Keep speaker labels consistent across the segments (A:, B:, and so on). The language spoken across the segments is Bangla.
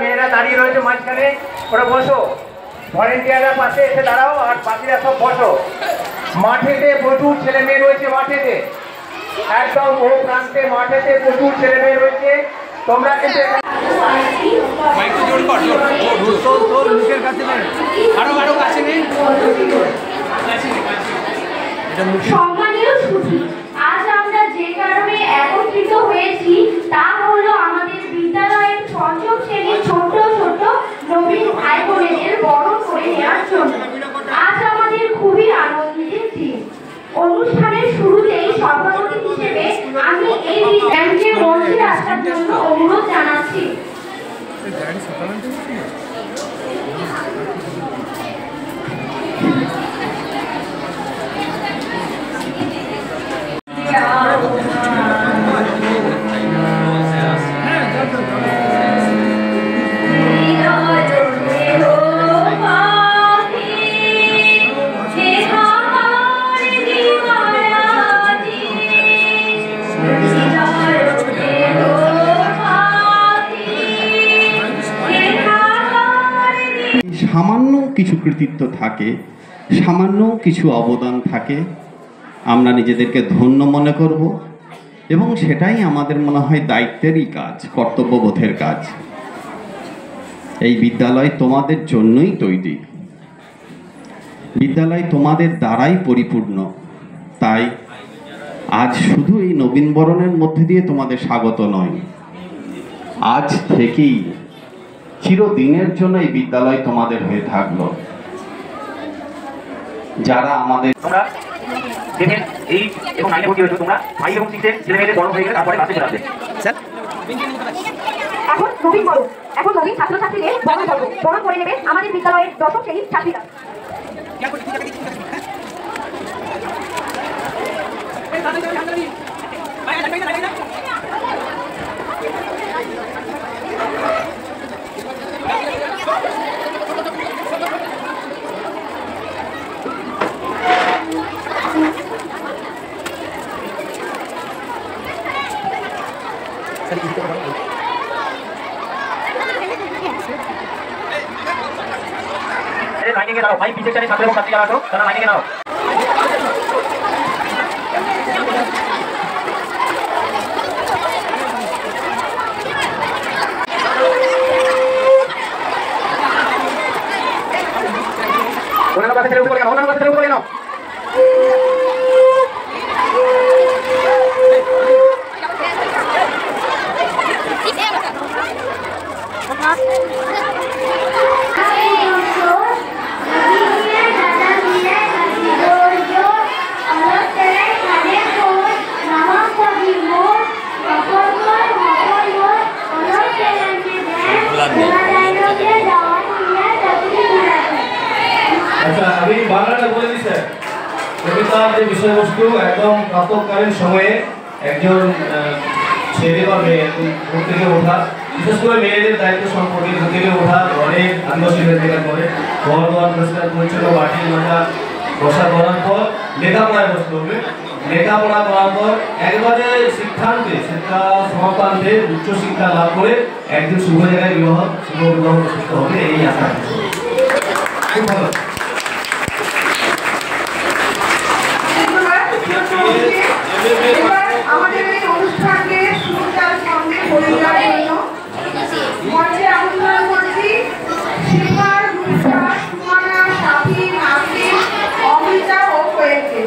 A: মেয়েরা দাঁড়িয়ে রয়েছে মাঝখানে, ওরা বসো। ভলেন্টিয়াররা পাশে এসে দাঁড়াও, আর বাকিরা সব বসো। মাঠেতে প্রচুর ছেলে মেয়ে রয়েছে, মাঠেতে একদম ও প্রান্তে মাঠেতে প্রচুর ছেলে মেয়ে রয়েছে। তোমরা কিন্তু
B: সম্মানীয় সুধী, আজ আমরা যে কারণে একত্রিত হয়েছি তা হলো আমাদের বিদ্যালয়ের পঞ্চম শ্রেণীর ছোট ছোট নবীন ভাই বোনেদের বরণ করে নেওয়ার জন্য। আজ আমাদের খুবই আনন্দের দিন। অনুষ্ঠানের শুরুতেই সভাপতি হিসেবে আমি এই ব্যাংকে মঞ্চে আসার জন্য অনুরোধ জানাচ্ছি।
C: সামান্য কিছু কৃতিত্ব থাকে, সামান্য কিছু অবদান থাকে, আমরা নিজেদেরকে ধন্য মনে করব এবং সেটাই আমাদের মনে হয় দায়িত্বেরই কাজ, কর্তব্যবোধের কাজ। এই বিদ্যালয় তোমাদের জন্যই তৈরি, বিদ্যালয় তোমাদের দ্বারাই পরিপূর্ণ। তাই আজ শুধু এই নবীনবরণের মধ্যে দিয়ে তোমাদের স্বাগত নয়, আজ থেকেই চিরদিনের জন্য এই বিদ্যালয় তোমাদের হয়ে থাকলো। যারা আমাদের
A: এই এবং নাইনে ভর্তি হয়েছে, তোমরা 5 এবং 6 এর ছেলে মেয়েদের বড় হয়ে গেলে তারপরে ক্লাসে চলে আসবে। স্যার
B: এখন নবীন বরণ, এখন নবীন ছাত্রছাত্রীদের বরণ করব। বরণ করে নেবে আমাদের বিদ্যালয়ের 10ম শ্রেণীর ছাত্রীরা।
A: লাইনে গিয়ে দাঁড়াও, ভাই পিছের চারে ছাত্র এবং ছাত্রী যারা আছো তারা লাইনে গিয়ে দাঁড়াও। অন্যান্য কাছে ছেড়ে উপরে নাও, অন্যান্য কাছে ছেড়ে উপরে নাও।
D: আচ্ছা, আমি বাংলাটা বলে দিই স্যার। কবিতার যে বিষয়বস্তু একদম প্রাতঃকালীন সময়ে একজন ছেলে বা মেয়ে ঘুম থেকে ওঠা, বিশেষ করে মেয়েদের দায়িত্ব সম্পর্কে ঘুম থেকে ওঠা, অনেক আদিবাসী মেয়েদের করে ঘর দোয়ার পরিষ্কার পরিচ্ছন্ন, বাটি মাজা বসা করার পর লেখাপড়ায় বসতে হবে। লেখাপড়া করার পর একবারে শিক্ষান্তে, শিক্ষা সমাপ্তান্তে উচ্চশিক্ষা লাভ করে একদিন শুভ জায়গায় শুভ বিবাহ অনুষ্ঠিত হবে, এই আশা। খুব ভালো।
E: আমাদের এই অনুষ্ঠানকে সুন্দর সঙ্গে পরিবার জন্য মঞ্চে আমন্ত্রণ করছি শিখার, রূপসা, সুমনা, সাথী, নাসির, অমৃতা ও কোয়েলকে।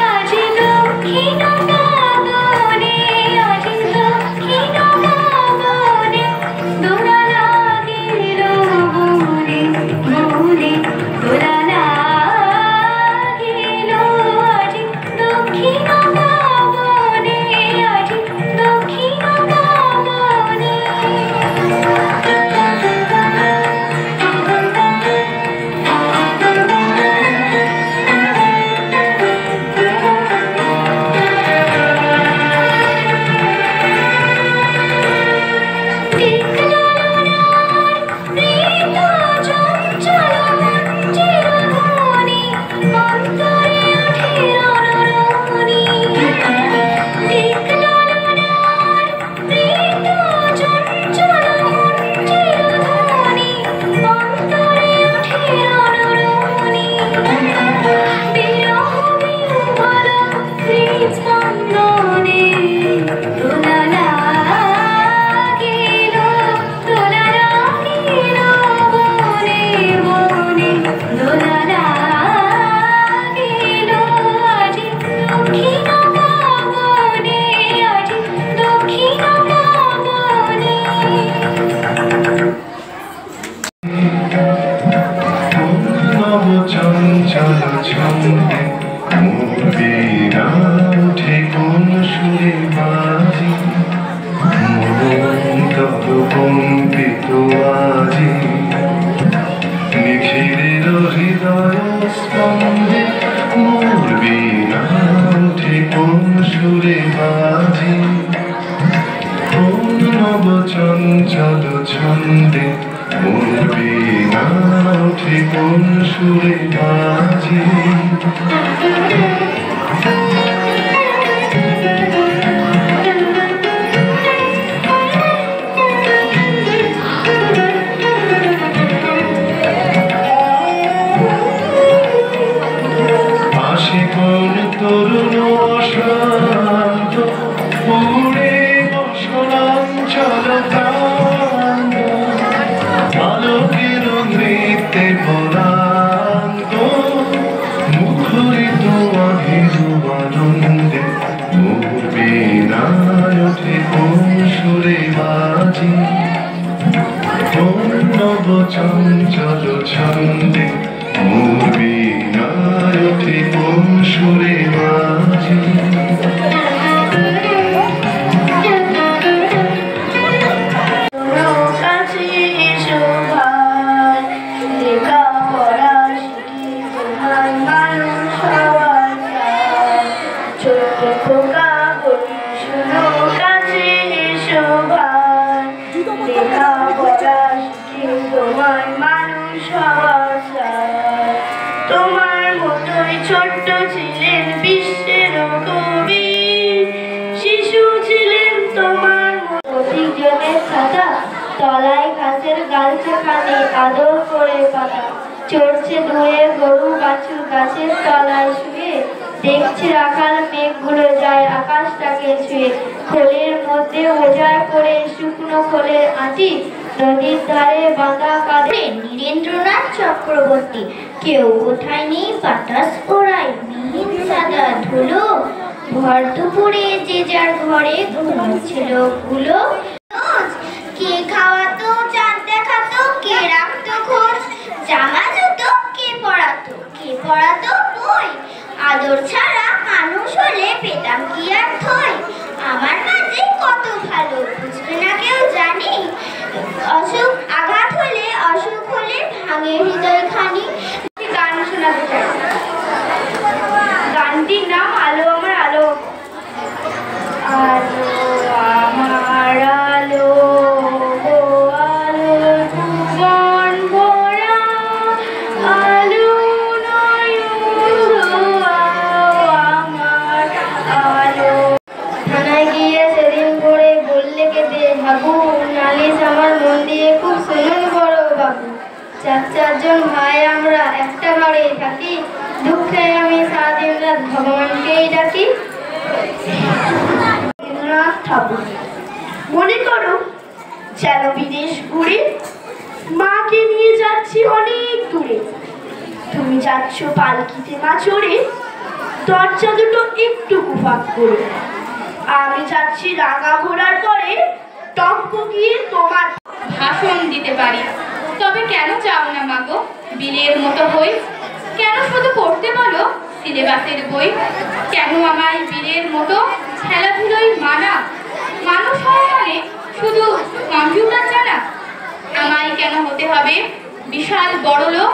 B: রাজি
F: কোন সুরে বাজে, কোন নব চঞ্চল ছন্দে মোর বীণা ওঠে কোন সুরে বাজে। তরুণ অশান্ত পুরে বসনাঞ্চল প্রান্ত, আলোকের নৃত্যে পরান্ত, মুখরিত আহিরু আনন্দে মোর বীণায় ওঠে কোন সুরে বাজে, কোন নব চঞ্চল ছন্দে মোর বীণায় ওঠে কোন সুরে বাজে।
B: তোমার মতোই ছোট্ট ছিলেন বিশ্বের কবি, শিশু ছিলেন তোমার প্রতিজনের খাতা, তলায় গাছের গালচাখানে আদর করে পাতা, চড়ছে ধুয়ে গরু বাছুর গাছের তলায় শুয়ে, দেখছে রাখাল মেঘগুলো যায় আকাশটাকে ছুঁয়ে, খোলের মধ্যে ওজায় করে শুকনো খোলের আঁটি, নদীর ধারে বাঁধা কাঁধে নীরেন্দ্রনাথ চক্রবর্তী, কেউ কোথায় নেই বাতাস ওড়ায় মিহিন সাদা ধুলো, ভর দুপুরে যে যার ঘরে ঘুমাচ্ছে লোকগুলো। কে খাওয়াতো, চাঁদ দেখাতো, কে রাখতো খোঁজ, জামা জুতো কে পড়াতো বই, আদর ছাড়া মানুষ হলে পেতাম কি আর থই, আমার কাছে কত ভালো বুঝবে না কেউ জানি, অসুখ আঘাত হলে অসুখ হলে ভাঙে হৃদয় খানি। গান শোনাতে চাই, গানটির নাম আলো আমার আলো। আলো আমার আলো গো আলো জীবন ভরা, আলো আমার আলো। থানায় গিয়ে সেদিন করে বললে কেঁদে হাবু, নালিশ আমার মন দিয়ে খুব শুনুন বড় বাবু, 4 ভাই আমরা একটা ঘরে থাকি, দুঃখে আমি সারাদিন রাত ভগবানকেই ডাকি। রবীন্দ্রনাথ ঠাকুর। মনে করো যেন বিদেশ ঘুরে মাকে নিয়ে যাচ্ছি অনেক দূরে, তুমি যাচ্ছ পালকিতে মা চড়ে, দরজা দুটো একটু কুফাক করে, আমি যাচ্ছি রাঙা ঘোড়ার পরে টকবগিয়ে তোমার
G: ভাষণ দিতে পারি, তবে কেন চাও না মাগো বিলের মতো হই, কেন শুধু পড়তে বলো সিলেবাসের বই, কেন আমায় বিলের মতো খেলাধুলোই মানা, মানুষ হওয়া মানে শুধু কম্পিউটার জানা, আমায় কেন হতে হবে বিশাল বড় লোক।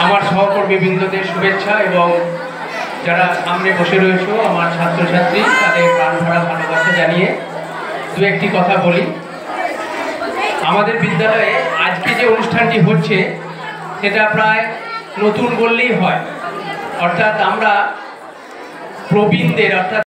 A: আমার সহকর্মীবৃন্দদের শুভেচ্ছা এবং যারা সামনে বসে রয়েছে আমার ছাত্রছাত্রী তাদের প্রাণ ভরা ভালোবাসা জানিয়ে দু একটি কথা বলি। আমাদের বিদ্যালয়ে আজকে যে অনুষ্ঠানটি হচ্ছে সেটা প্রায় নতুন বললেই হয়, অর্থাৎ আমরা প্রবীণদের অর্থাৎ